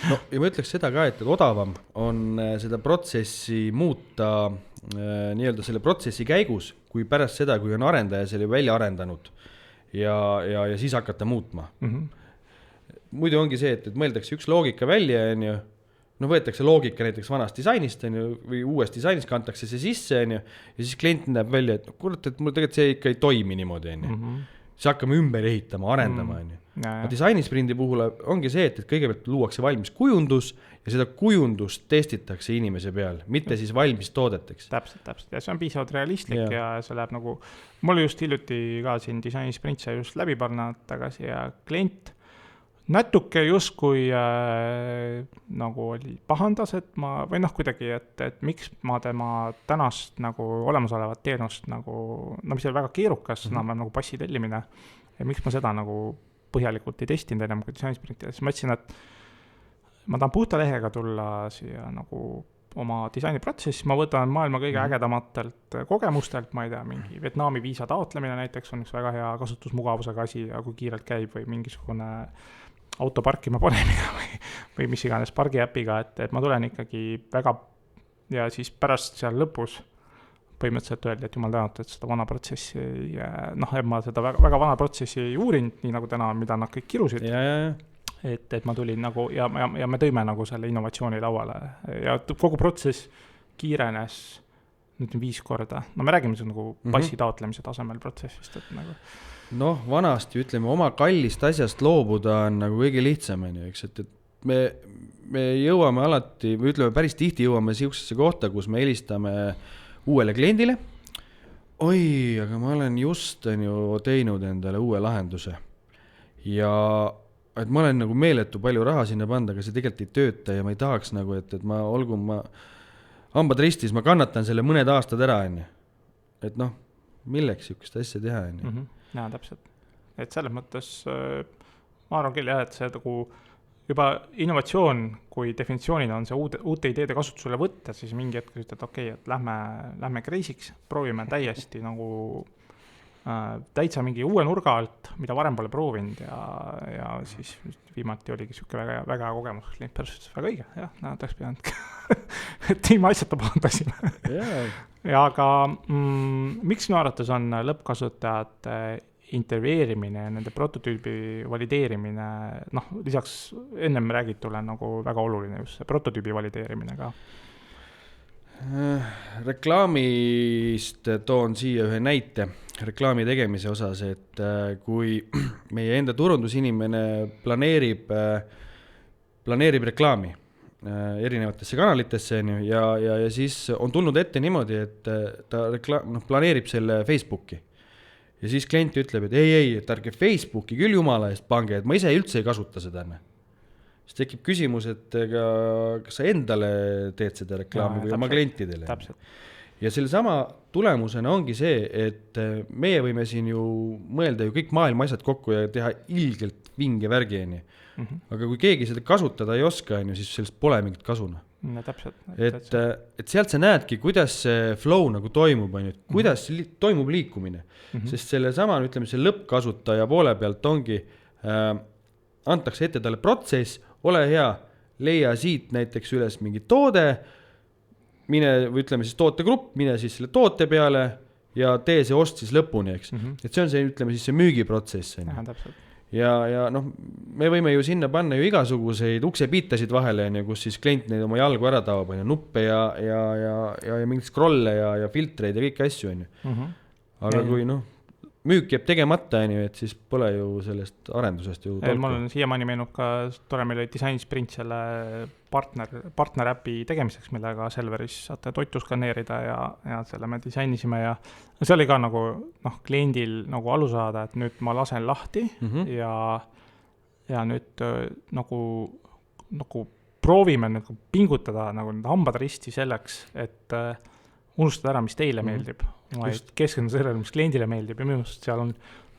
ja ma ütleks seda ka, et odavam on seda protsessi muuta nii-öelda selle protsessi käigus, kui pärast seda, kui on arendaja selle välja arendanud ja siis hakata muutma. Muidu ongi see, et mõeldakse üks loogika välja, võetakse loogika näiteks vanast disainist, või uuest disainist kantakse see sisse, ja siis klient näeb välja, et kurat, et mul tegelikult see ikka ei toimi niimoodi, siis hakkame ümber ehitama, arendama. Disainisprindi puhul ongi see, et kõigepealt luuakse valmis kujundus ja seda kujundust testitakse inimese peal, mitte siis valmis toodeteks. Täpselt. Ja see on piisavalt realistlik ja see läheb nagu, mul just hiljuti ka siin disainisprint sai just läbi panna tagasi ja klient natuke justkui nagu oli pahandas, et või kuidagi, et miks ma tema tänast nagu olemasolevat teenust nagu, mis oli väga keerukas, nagu passi tellimine ja miks ma seda nagu põhjalikult ei testinud enam kui disainisprintida, siis ma ütlesin, et ma tahan puhta lehega tulla siia nagu oma disainiprotsessi, ma võtan maailma kõige ägedamatelt kogemustelt, ma ei tea, mingi Vietnami viisa taotlemine näiteks on üks väga hea kasutusmugavusega asi ja kui kiirelt käib või mingisugune autoparkima panemine või mis iganes pargiäpiga, et ma tulen ikkagi väga ja siis pärast seal lõpus põhimõtteliselt öeldi, et jumal tänatud, et seda vana protsessi, noh, et ma seda väga, väga vana protsessi ei uurinud, nii nagu täna, mida nad kõik kirusid. Et ma tulin nagu ja me tõime nagu selle innovatsiooni lauale ja kogu protsess kiirenes nüüd 5 korda. No me räägime see nagu passi taotlemise tasemel protsessist, et nagu. Noh, vanasti ütleme, oma kallist asjast loobuda on nagu kõige lihtsamini, eks, et me jõuame alati, või ütleme, päris tihti jõuame siuksesse kohta, kus me helistame uuele kliendile. Oi, aga ma olen just teinud endale uue lahenduse. Ja et ma olen nagu meeletu palju raha sinna panda, aga see tegelikult ei tööta ja ma ei tahaks nagu, et ma hambad ristis, ma kannatan selle mõned aastad ära, enne. Et noh, milleks siukest asja teha, enne? Jaa, täpselt. Et selles mõttes, ma arvan küll jah, et see nagu juba innovatsioon, kui definitsioonina on see uute ideede kasutusele võtta, siis mingi hetk ütled, okei, et lähme kreisiks, proovime täiesti nagu täitsa mingi uue nurga alt, mida varem pole proovinud ja siis viimati oligi siuke väga, väga kogemus, klient pärast väga õige, jah, näiteks pidanud et tiima asjata pahandasime. Ja aga miks minu arvates on lõppkasutajate intervjeerimine ja nende prototüübi valideerimine, noh, lisaks ennem räägitule nagu väga oluline just see prototüübi valideerimine ka? Reklaamist toon siia ühe näite reklaami tegemise osas, et kui meie enda turundusinimene planeerib reklaami erinevatesse kanalitesse ja siis on tulnud ette niimoodi, et ta planeerib selle Facebooki ja siis klient ütleb, et ei, et ärge Facebooki küll jumala eest pange, et ma ise üldse ei kasuta seda. Siis tekib küsimus, et kas sa endale teed seda reklaami või oma klientidele. Täpselt. Ja selle sama tulemusena ongi see, et meie võime siin ju mõelda ju kõik maailma asjad kokku ja teha ilgelt vinge värgi. Aga kui keegi seda kasutada ei oska, siis sellest pole mingit kasuna. No, täpselt. Et sealt sa näedki, kuidas see flow nagu toimub, kuidas toimub liikumine. Sest selle sama, ütleme, see lõppkasutaja poole pealt ongi, antakse ette talle protsess, ole hea, leia siit näiteks üles mingi toode, mine, või ütleme siis tootegrupp, mine siis selle toote peale ja tee see ost siis lõpuni, eks. Et see on see, ütleme siis see müügiprotsess. Ja noh, me võime ju sinna panna ju igasuguseid uksepiitasid vahele, kus siis klient neid oma jalgu ära taob, nuppe ja mingid scrolle ja filtreid ja kõik asju. Aga kui noh, müük jääb tegemata, et siis pole ju sellest arendusest ju tolku. Mul on siiamaani meenub ka, tore meil oli disainisprint selle partner äpi tegemiseks, millega Selveris saate toitu skaneerida ja selle me disainisime ja see oli ka nagu kliendil nagu alu saada, et nüüd ma lasen lahti ja nüüd nagu proovime nagu pingutada nagu need hambad risti selleks, et unustada ära, mis teile meeldib. Ma keskendun sellele, mis kliendile meeldib ja minu arust seal on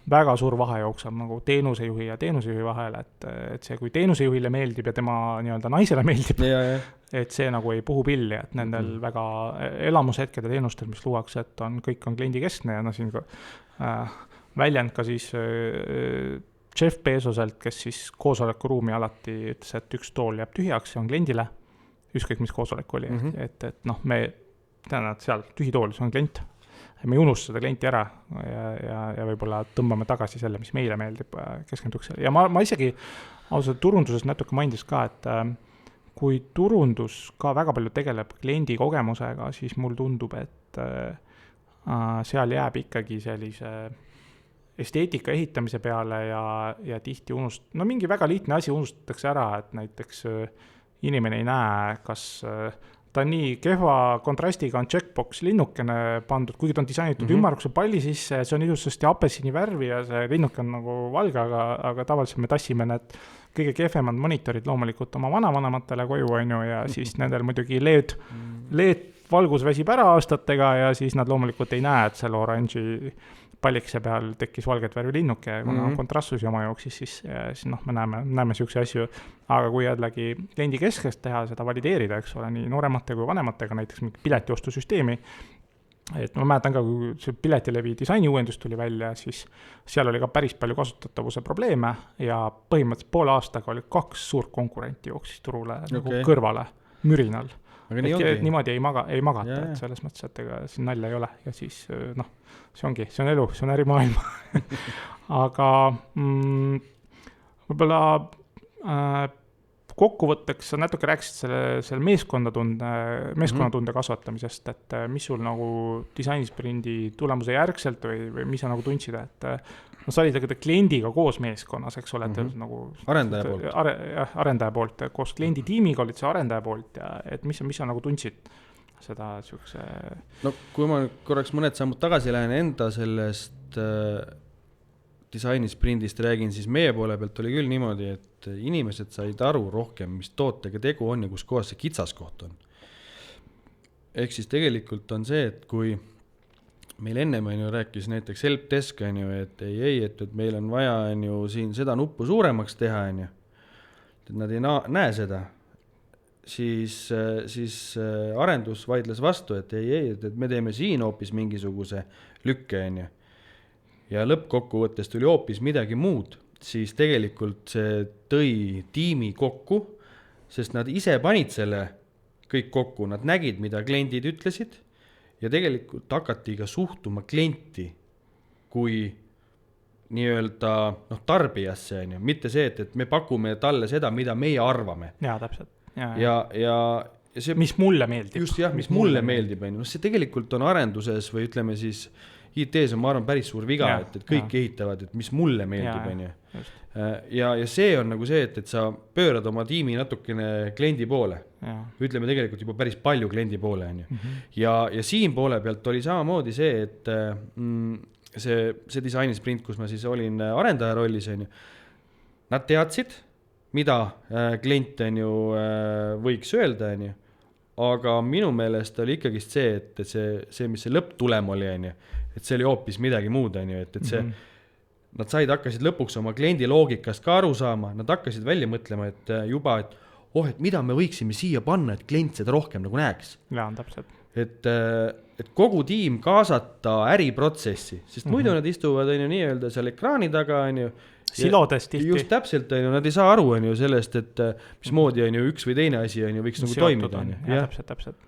väga suur vahe jookseb nagu teenusejuhi ja teenusejuhi vahel, et see, kui teenusejuhile meeldib ja tema nii-öelda naisele meeldib, et see nagu ei puhu pilli, et nendel väga elamushetkede teenustel, mis luuakse, et kõik on kliendikeskne ja siin väljend ka siis Jeff Bezoselt, kes siis koosolekuruumi alati ütles, et üks tool jääb tühjaks, see on kliendile, ükskõik mis koosolek oli, et me tean, et seal tühi tool, see on klient. Me ei unusta seda klienti ära ja võib-olla tõmbame tagasi selle, mis meile meeldib keskenduks. Ja ma isegi ausalt turunduses natuke mainis ka, et kui turundus ka väga palju tegeleb kliendi kogemusega, siis mul tundub, et seal jääb ikkagi sellise esteetika ehitamise peale ja tihti mingi väga lihtne asi unustatakse ära, et näiteks inimene ei näe, kas ta nii kehva kontrastiga on checkbox linnukene pandud, kuigi ta on disainitud ümmarguse palli sisse, see on ilusasti apelsini värvi ja see linnuke on nagu valge, aga tavaliselt me tassime need kõige kehvemad monitorid loomulikult oma vanavanematele koju ja siis nendel muidugi LED valgus väsib ära aastatega ja siis nad loomulikult ei näe, et selle oranži pallikse peal tekkis valget värvi linnuke ja kuna kontrastsusi oma jooksis, siis me näeme siukse asju, aga kui jällegi kliendi keskest teha seda valideerida, eks ole, nii nooremate kui vanematega, näiteks mingi piletiostusüsteemi, et ma mäletan ka, kui see piletilevi disaini uuendus tuli välja, siis seal oli ka päris palju kasutatavuse probleeme ja põhimõtteliselt poole aastaga oli 2 suurt konkurenti jooksis turule nagu kõrvale mürinal. aga nii ongi. Niimoodi ei magata, Ja. et selles mõttes, et ega siin nalja ei ole ja siis noh, see ongi, see on elu, see on ärimaailm aga võib-olla kokkuvõtteks sa natuke rääkisid selle meeskonnatunde kasvatamisest, et mis sul nagu disainisprindi tulemuse järgselt või mis sa nagu tundsid, et no sa olid kliendiga koos meeskonnas, eks ole, et nagu arendaja poolt, koos klienditiimiga olid see arendaja poolt ja et mis sa nagu tundsid seda siukse... No kui ma korraks mõned sammud tagasi lähen enda sellest disainisprindist räägin, siis meie poole pealt oli küll niimoodi, et inimesed said aru rohkem, mis tootega tegu on ja kus kohas see kitsaskoht on. Ehk siis tegelikult on see, et kui meil ennem rääkis näiteks helpdesk, et et meil on vaja siin seda nuppu suuremaks teha, et nad ei näe seda, siis arendus vaidles vastu, et et me teeme siin hoopis mingisuguse lükke, ja lõppkokkuvõttes tuli hoopis midagi muud, siis tegelikult see tõi tiimi kokku, sest nad ise panid selle kõik kokku, nad nägid, mida kliendid ütlesid ja tegelikult hakati ka suhtuma klienti kui nii-öelda tarbijasse, mitte see, et me pakume talle seda, mida meie arvame. Jaa, täpselt. Ja see, mis mulle meeldib. Just jah, mis mulle meeldib. See tegelikult on arenduses või ütleme siis IT-s on, ma arvan, päris suur viga, et kõik ehitavad, et mis mulle meeldib. Ja see on nagu see, et sa pöörad oma tiimi natukene kliendi poole. Ütleme tegelikult juba päris palju kliendi poole. Ja siin poole pealt oli samamoodi see, et see disainisprint, kus ma siis olin arendaja rollis, nad teadsid, mida klient võiks öelda, aga minu meelest oli ikkagi see, et see, mis see lõpptulem oli, et see oli hoopis midagi muud, et see, nad hakkasid lõpuks oma kliendi loogikast ka aru saama, nad hakkasid välja mõtlema, et juba, et mida me võiksime siia panna, et klient seda rohkem nagu näeks. Jaa, täpselt. Et kogu tiim kaasata äriprotsessi, sest muidu nad istuvad nii-öelda seal ekraani taga, silodes tihti. Just täpselt, nad ei saa aru sellest, et mismoodi üks või teine asi võiks nagu toimida. Ja, täpselt.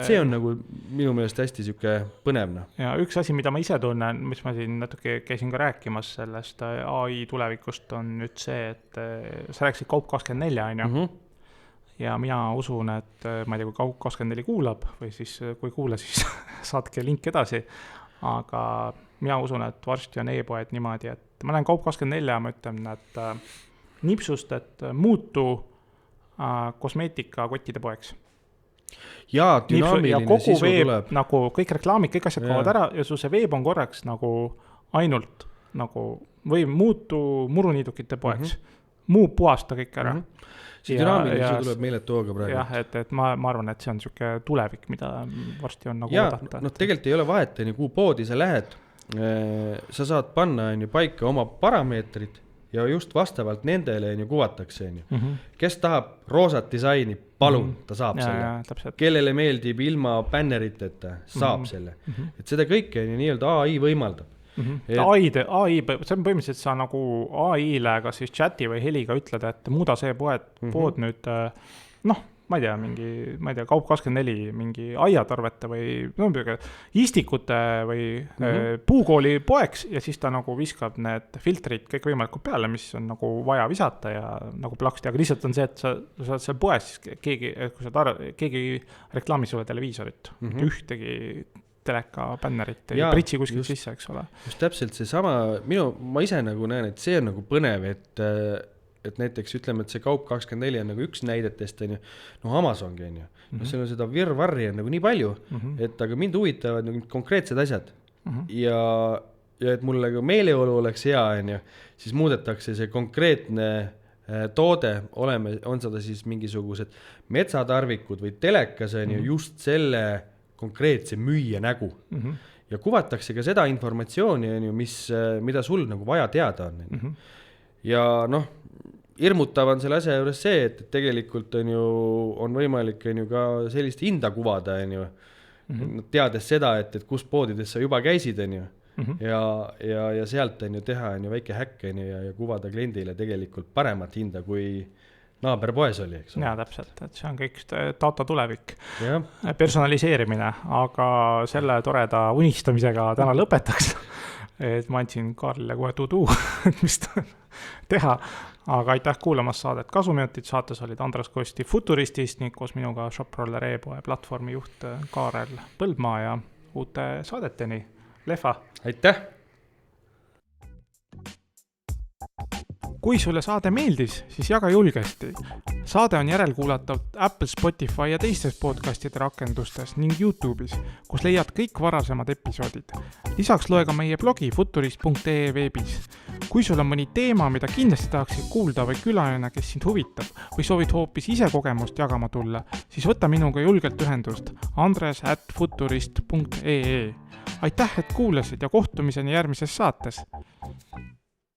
See on nagu minu meelest hästi siuke põnev. Ja üks asi, mida ma ise tunnen, mis ma siin natuke käisin ka rääkimas sellest AI tulevikust, on nüüd see, et sa rääkisid Kaup24, ja mina usun, et ma ei tea, kui Kaup24 kuulab või siis kui kuula, siis saatke link edasi, aga mina usun, et varsti on e-poed niimoodi, et ma näen Kaup24, ma ütlen, et nipsust, et muutu kosmeetikakottide poeks. Ja dünaamiline sisu tuleb. Nagu kõik reklaamid, kõik asjad kaovad ära ja see veeb on korraks nagu ainult nagu, või muutu muruniidukite poeks. Muu puhasta kõik ära. See dünaamiline sisu tuleb meeletu hooga praegu. Jah, et ma arvan, et see on siuke tulevik, mida varsti on nagu oodata. Tegelikult ei ole vahet, kuhu poodi sa lähed. Sa saad panna paika oma parameetrid ja just vastavalt nendele kuvatakse. Kes tahab roosat disaini, palun, ta saab selle. Kellele meeldib ilma bänneriteta, saab selle. Et seda kõike nii-öelda AI võimaldab. AI, see on põhimõtteliselt sa nagu AI-le kas siis chati või heliga ütled, et muuda see pood nüüd, ma ei tea, Kaup24 mingi aiatarvete või istikute või puukooli poeks ja siis ta nagu viskab need filtrid kõik võimalikult peale, mis on nagu vaja visata ja nagu plaksti, aga lihtsalt on see, et sa saad seal poes, keegi reklaami sulle televiisorit, ühtegi teleka bännerit ja pritsi kuskilt sisse, eks ole. Just täpselt see sama, ma ise nagu näen, et see on nagu põnev, et näiteks ütleme, et see Kaup24 on nagu üks näidetest, Amazongi on ju. Seal on seda virvarri on nagu nii palju, et aga mind huvitavad nagu konkreetsed asjad. Ja et mulle ka meeleolu oleks hea, siis muudetakse see konkreetne toode, on seda siis mingisugused metsatarvikud või telekas on ju just selle konkreetse müüja nägu. Ja kuvatakse ka seda informatsiooni, mida sul nagu vaja teada on. Ja hirmutav on selle asja juures see, et tegelikult on võimalik ka sellist hinda kuvada, teades seda, et kus poodides sa juba käisid, ja sealt teha väike häkk ja kuvada kliendile tegelikult paremat hinda, kui naaberpoes oli, eks ole. Jaa, täpselt, et see on kõik data tulevik. Jah. Personaliseerimine, aga selle toreda unistamisega täna lõpetaks. Et ma andsin Kaarlile kohe tudu, mis teha. Aga aitäh kuulamast saadet Kasuminutit. Saates olid Andres Kosti Futuristist ning koos minuga ShopRoller e-poe platvormi juht Kaarel Põldmaa ja uute saadeteni. Lehva! Aitäh! Kui sulle saade meeldis, siis jaga julgesti. Saade on järelkuulatav Apple, Spotify ja teistes podcastide rakendustes ning YouTube'is, kus leiad kõik varasemad episoodid. Lisaks loe ka meie blogi futurist.ee veebis. Kui sul on mõni teema, mida kindlasti tahaksid kuulda või külaline, kes sind huvitab või soovid hoopis ise kogemust jagama tulla, siis võta minuga julgelt ühendust andres@futurist.ee. Aitäh, et kuulasid ja kohtumiseni järgmises saates!